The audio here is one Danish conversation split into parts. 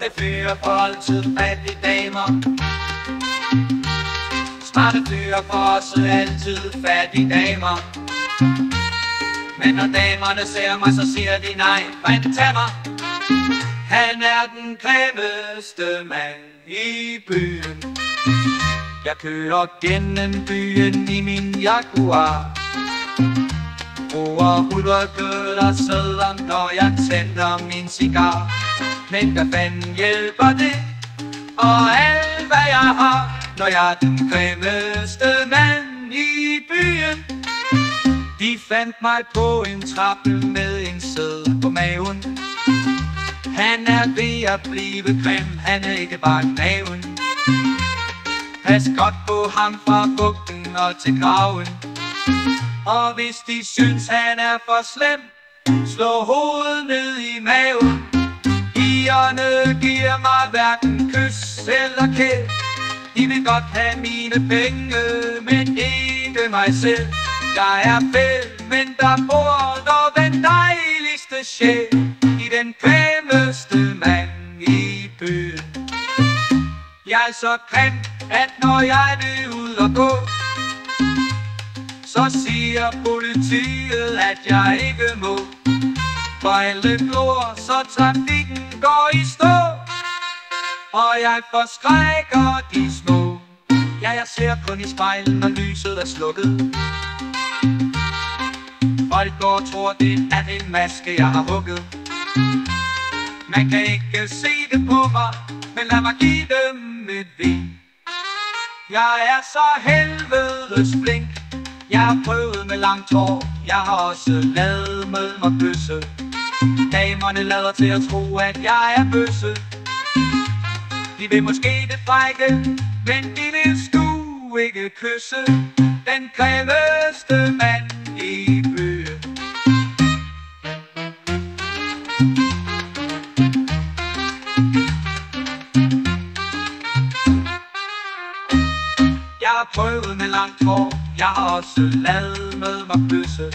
det fyre for altid fattige damer. Smarte fyre for også altid fattige damer. Men når damerne ser mig, så siger de nej, men tag mig. Han er den grimmeste mand i byen. Jeg kører gennem byen i min Jaguar. Bruger 100 køller sædler, når jeg tænder min cigar. Men hvad fanden hjælper det? Og alt hvad jeg har, når jeg er den grimmeste mand i byen. De fandt mig på en trappe med en sæd på maven. Han er ved at blive grim, han er ikke bare naven. Pas godt på ham fra bugten og til graven. Og hvis de synes han er for slem, slå hovedet ned i maven. Pigerne giver mig hverken kys eller kæld. De vil godt have mine penge, men ikke mig selv. Jeg er fæld, men der bor dog den dejligste sjæl i den grimmeste mand i byen. Jeg er så grim, at når jeg vil ud og gå, så siger politiet, at jeg ikke må. For alle glor, så trafikken går i stå, og jeg forskrækker de små. Ja, jeg ser kun i spejlet, når lyset er slukket. Folk går og tror, det er en maske, jeg har hugget. Man kan ikke se det på mig, men lad mig give dem et vink. Jeg er så helvedes blink. Jeg har prøvet med langt hår, jeg har også lavet med mig bøsse. Damerne lader til at tro, at jeg er bøsse. De vil måske det frække, men de vil sgu ikke kysse den grimmeste mand i byen. Jeg har prøvet med langt hår, jeg har også lavet med mig bøsse.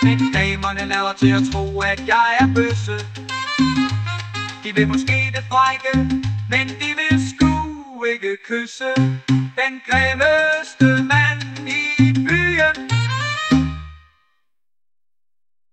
Men damerne lader til at tro, at jeg er bøsse. De vil måske det frække, men de vil sgu ikke kysse den grimmeste mand